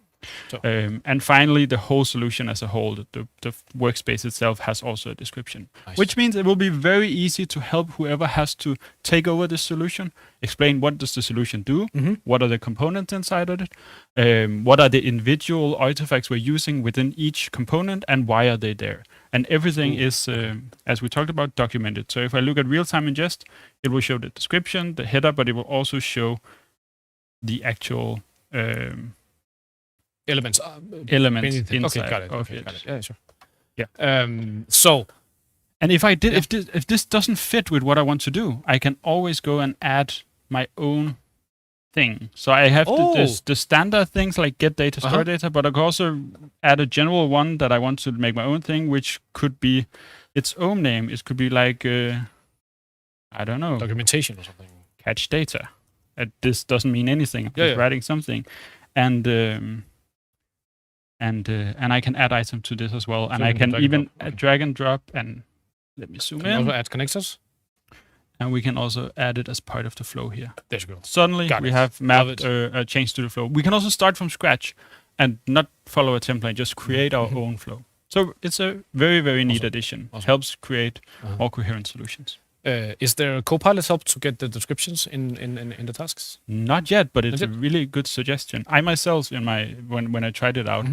So. And finally, the whole solution as a whole, the workspace itself has also a description, which means it will be very easy to help whoever has to take over this solution, explain what does the solution do, what are the components inside of it, what are the individual artifacts we're using within each component, and why are they there. And everything is, as we talked about, documented. So if I look at real-time ingest, it will show the description, the header, but it will also show the actual elements inside. Okay, got it. Okay, got it. Yeah, sure. Yeah. So, and if this doesn't fit with what I want to do, I can always go and add my own thing. So I have the standard things like get data, store data, but I can also add a general one that I want to make my own thing, which could be its own name. It could be like I don't know, documentation or something. Catch data. This doesn't mean anything. I'm just writing something, and I can add item to this as well, and I can even drag and drop. And let me zoom in. Also add connectors, and we can also add it as part of the flow here. There you go. Suddenly we have mapped a change to the flow. We can also start from scratch and not follow a template, just create our own flow. So it's a very, very neat addition. Helps create more coherent solutions. Is there a Copilot help to get the descriptions in the tasks? Not yet, but it's a really good suggestion. I myself, when I tried it out,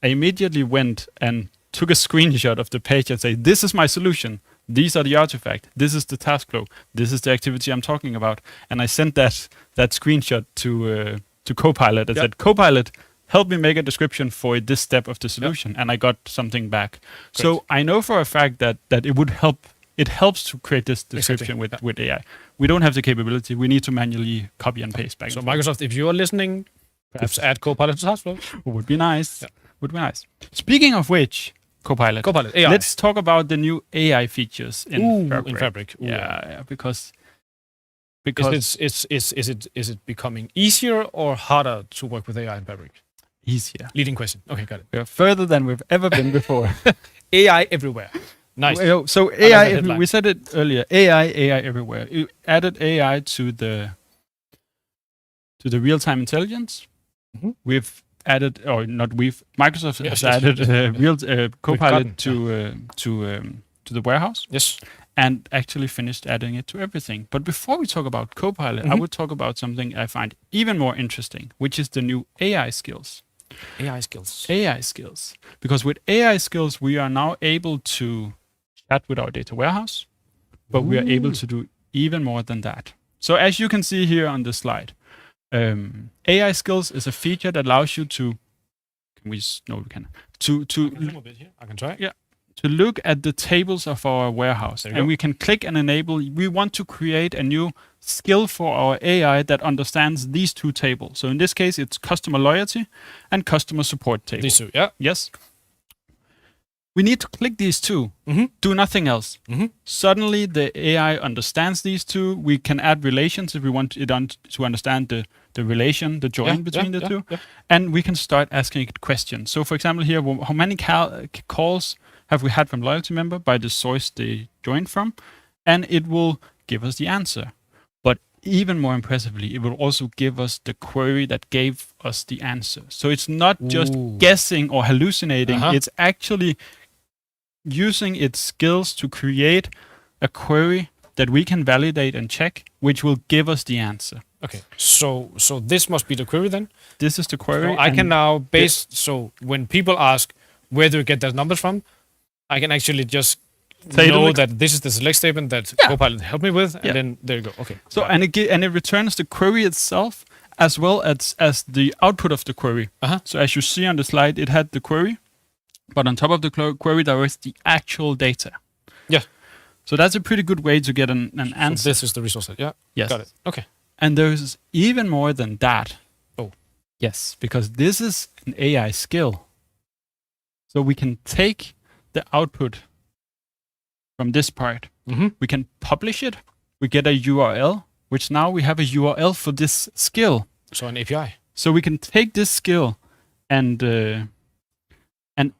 I immediately went and took a screenshot of the page and said, "This is my solution. These are the artifact. This is the task flow. This is the activity I'm talking about." And I sent that screenshot to Copilot and said, "Copilot, help me make a description for this step of the solution." And I got something back. Great. So I know for a fact that it would help. It helps to create this description with AI. We don't have the capability. We need to manually copy and paste back. So Microsoft, if you are listening, perhaps add Copilot to TaskFlow. Would be nice. Yeah. Would be nice. Speaking of which, Copilot AI. Let's talk about the new AI features in Fabric. Yeah, because is it becoming easier or harder to work with AI in Fabric? Easier. Leading question. Okay, got it. We are further than we've ever been before. AI everywhere. Nice. So AI, we said it earlier. AI everywhere. You added AI to the real-time intelligence. We've added, or not we've. Microsoft has added Copilot to the warehouse. Yes. And actually finished adding it to everything. But before we talk about Copilot, I would talk about something I find even more interesting, which is the new AI skills. AI skills. Because with AI skills, we are now able to chat with our data warehouse, but we are able to do even more than that. So as you can see here on the slide, AI skills is a feature that allows you to. Can we? No, we can. To a bit here. I can try. Yeah. To look at the tables of our warehouse, and we can click and enable. We want to create a new skill for our AI that understands these two tables. So in this case, it's customer loyalty and customer support table. These two, yeah. Yes. We need to click these two, do nothing else. Suddenly the AI understands these two. We can add relations if we want it to understand the relation, the join between the two. Yeah. And we can start asking it questions. So for example here, how many calls have we had from loyalty member by the source they joined from? And it will give us the answer. But even more impressively, it will also give us the query that gave us the answer. So it's not just guessing or hallucinating. It's actually using its skills to create a query that we can validate and check, which will give us the answer. Okay, so this must be the query then? This is the query. So I can now so when people ask where do you get those numbers from, I can actually just know that this is the select statement that Copilot helped me with, and then there you go. Okay. So and it returns the query itself as well as the output of the query. Uh-huh. So as you see on the slide, it had the query, but on top of the query there was the actual data. Yeah. So that's a pretty good way to get an answer. So this is the resource set. Yeah. Yes. Got it. Okay. And there's even more than that. Oh. Yes, because this is an AI skill. So we can take the output from this part. Mm-hmm. We can publish it. We get a URL, which now we have a URL for this skill. So an API. So we can take this skill and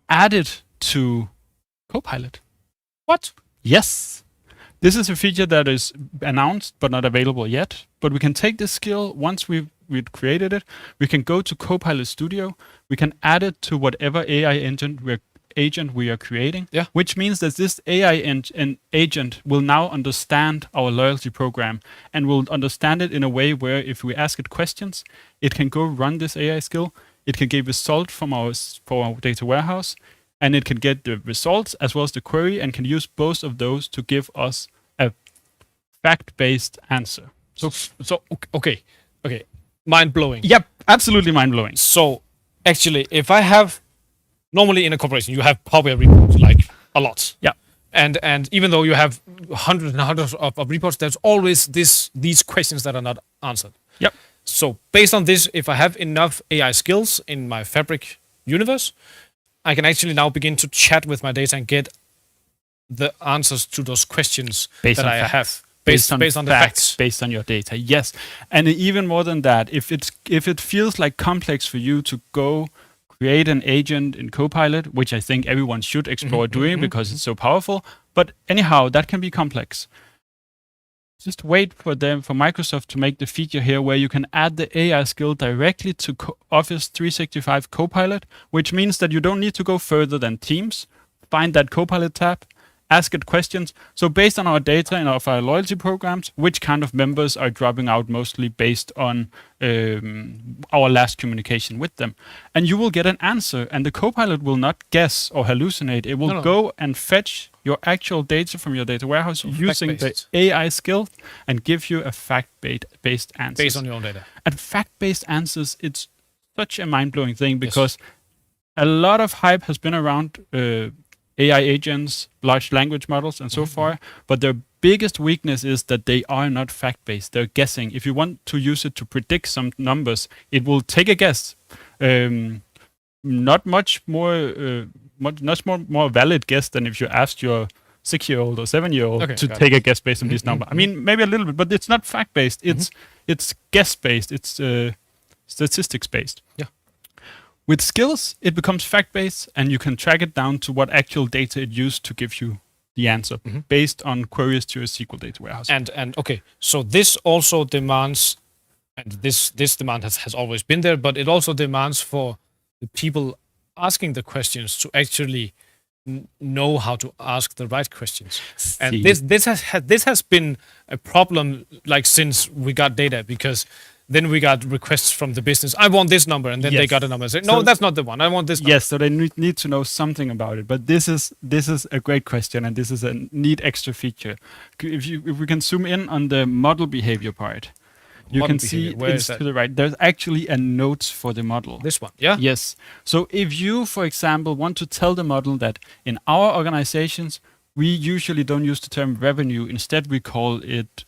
add it to Copilot. What? Yes. This is a feature that is announced but not available yet. But we can take this skill once we've created it. We can go to Copilot Studio. We can add it to whatever AI agent we are creating. Yeah. Which means that this AI agent will now understand our loyalty program and will understand it in a way where if we ask it questions, it can go run this AI skill. It can get result from our data warehouse, and it can get the results as well as the query, and can use both of those to give us a fact-based answer. So okay, mind blowing. Yep, absolutely mind-blowing. So actually, if I have normally in a corporation, you have Power BI reports like a lot. Yeah. And even though you have hundreds and hundreds of reports, there's always these questions that are not answered. Yep. So based on this, if I have enough AI skills in my Fabric universe, I can actually now begin to chat with my data and get the answers to those questions Based that on I facts. have. Based on the facts. Based on your data, yes. And even more than that, if it feels like complex for you to go create an agent in Copilot, which I think everyone should explore doing because it's so powerful. But anyhow, that can be complex. Just wait for Microsoft to make the feature here where you can add the AI skill directly to Office 365 Copilot, which means that you don't need to go further than Teams. Find that Copilot tab, ask it questions. So based on our data and of our loyalty programs, which kind of members are dropping out mostly based on our last communication with them. And you will get an answer, and the Copilot will not guess or hallucinate. It will go and fetch your actual data from your data warehouse using the AI skill and give you a fact-based answer. Based on your own data. And fact-based answers, it's such a mind-blowing thing because a lot of hype has been around AI agents, large language models, and so far. But their biggest weakness is that they are not fact-based. They're guessing. If you want to use it to predict some numbers, it will take a guess. Not much more valid guess than if you asked your 6-year-old or 7-year-old to take a guess based on this number. I mean, maybe a little bit, but it's not fact-based. It's guess-based. It's statistics-based. Yeah. With skills, it becomes fact-based, and you can track it down to what actual data it used to give you the answer based on queries to a SQL data warehouse. And okay, so this also demands, and this demand has always been there, but it also demands for the people asking the questions to actually know how to ask the right questions. And this has been a problem like since we got data, because then we got requests from the business. I want this number, and then they got a number and say, no, that's not the one. I want this number. Yes, so they need to know something about it. But this is a great question, and this is a neat extra feature. If we can zoom in on the model behavior part, you can see it's to the right. There's actually a notes for the model. This one, yeah? Yes. So if you, for example, want to tell the model that in our organizations, we usually don't use the term revenue. Instead, we call it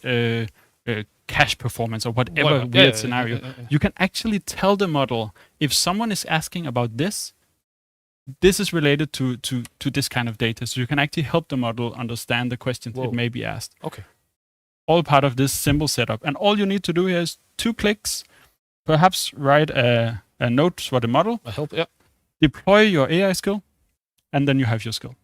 cash performance or whatever weird scenario. You can actually tell the model if someone is asking about this is related to this kind of data. So you can actually help the model understand the questions it may be asked. Okay. All part of this simple setup. And all you need to do here is 2 clicks, perhaps write a note for the model, deploy your AI skill, and then you have your skill.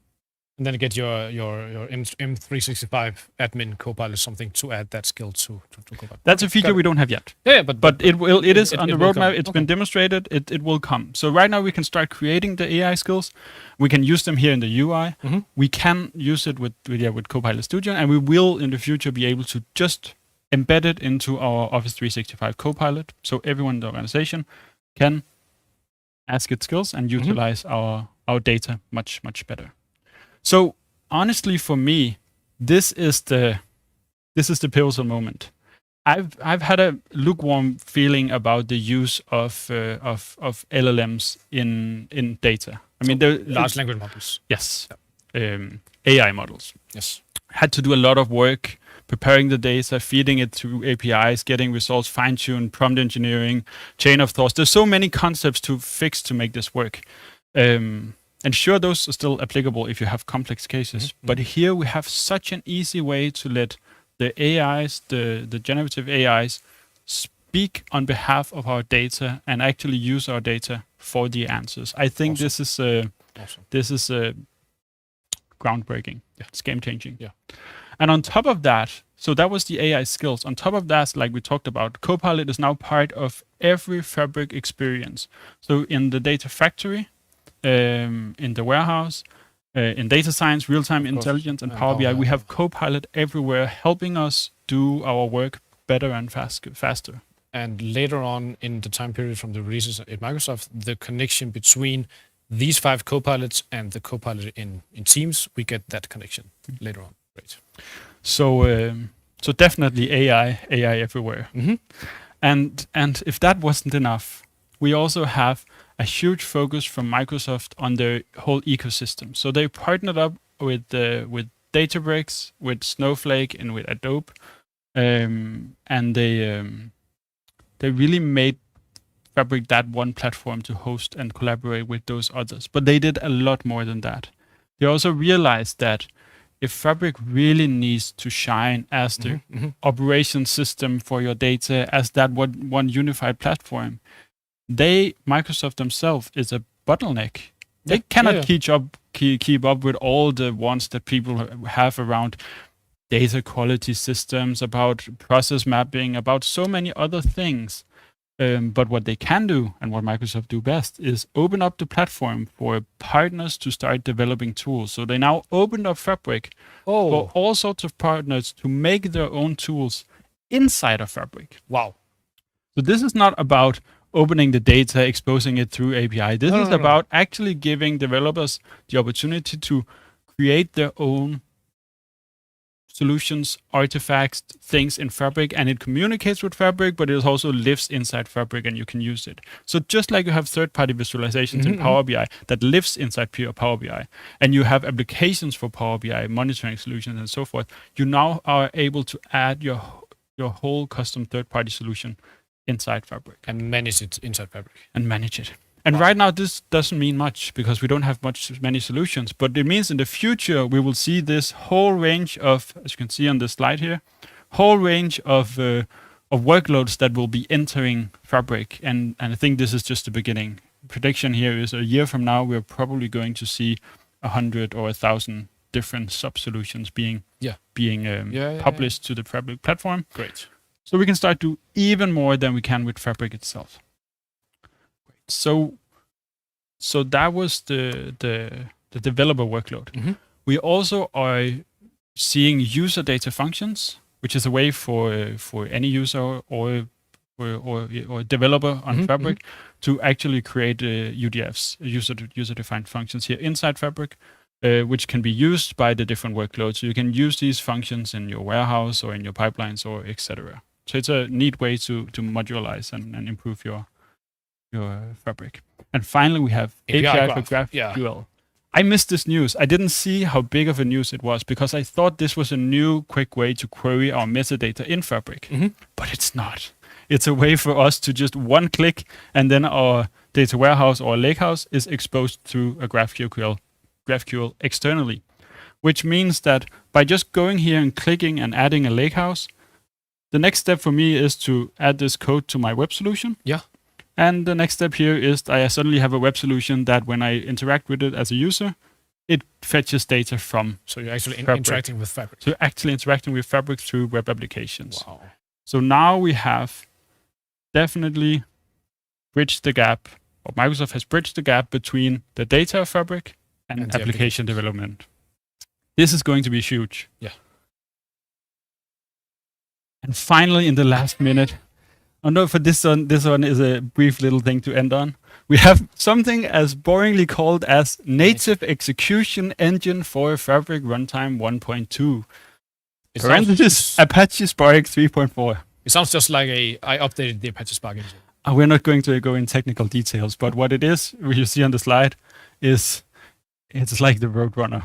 And then get your M365 admin Copilot something to add that skill to Copilot. That's a feature we don't have yet. Yeah, but it is on the roadmap. It's been demonstrated. It will come. So right now we can start creating the AI skills. We can use them here in the UI. We can use it with Copilot Studio, and we will in the future be able to just embed it into our Office 365 Copilot, so everyone in the organization can ask its skills and utilize our data much better. So honestly, for me, this is the pivotal moment. I've had a lukewarm feeling about the use of LLMs in data. I mean, large language models. Yes, AI models. Yes. Had to do a lot of work preparing the data, feeding it through APIs, getting results, fine-tuned, prompt engineering, chain of thoughts. There's so many concepts to fix to make this work. And sure, those are still applicable if you have complex cases. But here we have such an easy way to let the AIs, the generative AIs, speak on behalf of our data and actually use our data for the answers. I think this is groundbreaking. Yeah. It's game-changing. Yeah. And on top of that, so that was the AI skills. On top of that, like we talked about, Copilot is now part of every Fabric experience. So in the data factory, in the warehouse, in data science, real-time intelligence, and Power BI, we have Copilot everywhere helping us do our work better and faster. And later on in the time period from the releases at Microsoft, the connection between these 5 Copilots and the Copilot in Teams, we get that connection later on. Great. So definitely AI everywhere. And if that wasn't enough, we also have a huge focus from Microsoft on their whole ecosystem. So they partnered up with Databricks, with Snowflake, and with Adobe, and they really made Fabric that one platform to host and collaborate with those others. But they did a lot more than that. They also realized that if Fabric really needs to shine as the operation system for your data, as that one unified platform, Microsoft themselves is a bottleneck. They cannot keep up with all the wants that people have around data quality systems, about process mapping, about so many other things. But what they can do, and what Microsoft do best, is open up the platform for partners to start developing tools. So they now opened up Fabric for all sorts of partners to make their own tools inside of Fabric. Wow. So this is not about opening the data, exposing it through API. This is about actually giving developers the opportunity to create their own solutions, artifacts, things in Fabric, and it communicates with Fabric, but it also lives inside Fabric and you can use it. So just like you have third-party visualizations in Power BI that lives inside pure Power BI, and you have applications for Power BI, monitoring solutions and so forth, you now are able to add your whole custom third-party solution inside Fabric. And manage it inside Fabric. And manage it. And right now, this doesn't mean much because we don't have many solutions. But it means in the future, we will see this whole range of, as you can see on the slide here, whole range of workloads that will be entering Fabric. And I think this is just the beginning. Prediction here is a year from now, we're probably going to see 100 or 1,000 different sub-solutions being published to the Fabric platform. Great. So we can start to do even more than we can with Fabric itself. So that was the developer workload. We also are seeing user data functions, which is a way for any user or developer on Fabric to actually create UDFs, user-defined functions here inside Fabric, which can be used by the different workloads. So you can use these functions in your warehouse or in your pipelines or etc. So it's a neat way to modularize and improve your Fabric. And finally, we have API for GraphQL. I missed this news. I didn't see how big of a news it was because I thought this was a new, quick way to query our metadata in Fabric. But it's not. It's a way for us to just one click and then our data warehouse or lakehouse is exposed through a GraphQL externally, which means that by just going here and clicking and adding a lakehouse, the next step for me is to add this code to my web solution. Yeah. And the next step here is I suddenly have a web solution that when I interact with it as a user, it fetches data from. So you're actually interacting with Fabric. So you're actually interacting with Fabric through web applications. Wow. So now we have definitely bridged the gap, or Microsoft has bridged the gap between the data of Fabric and application development. This is going to be huge. Yeah. And finally, in the last minute, for this one is a brief little thing to end on. We have something as boringly called as Native Execution Engine for Fabric Runtime 1.2. Parenthesis, Apache Spark 3.4. It sounds just like I updated the Apache Spark engine. We're not going to go in technical details, but what it is, what you see on the slide, is it's like the Roadrunner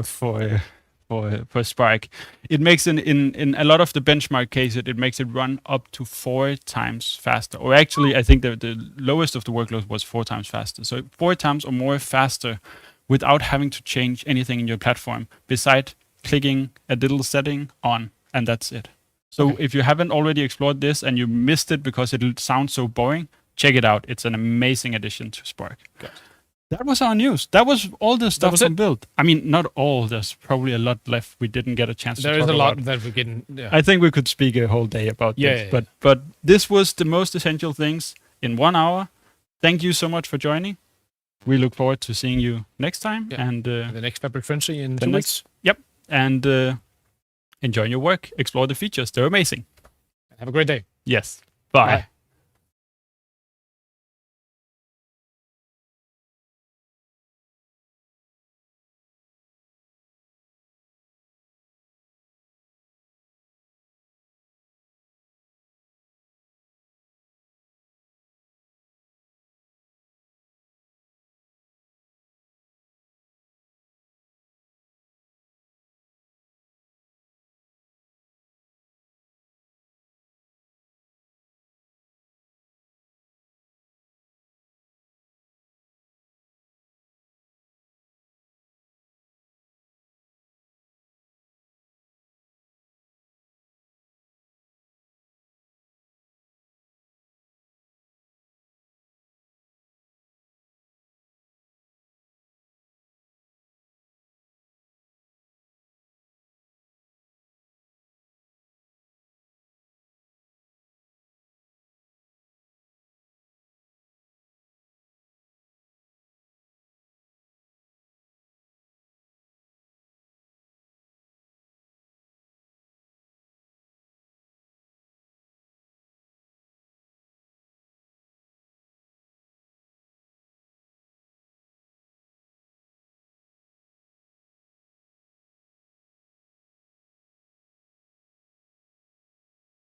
for Spark. It makes in a lot of the benchmark cases, it makes it run up to 4 times faster. Or actually, I think the lowest of the workloads was 4 times faster. So 4 times or more faster without having to change anything in your platform, besides clicking a little setting on, and that's it. So if you haven't already explored this and you missed it because it sounds so boring, check it out. It's an amazing addition to Spark. Good. That was our news. That was all the stuff from Build. I mean, not all. There's probably a lot left we didn't get a chance to talk about. There is a lot that we can... Yeah. I think we could speak a whole day about this. But this was the most essential things in 1 hour. Thank you so much for joining. We look forward to seeing you next time. Yeah. And the next Fabric Frenzy in 2 weeks. Yep. And enjoy your work. Explore the features. They're amazing. Have a great day. Yes. Bye.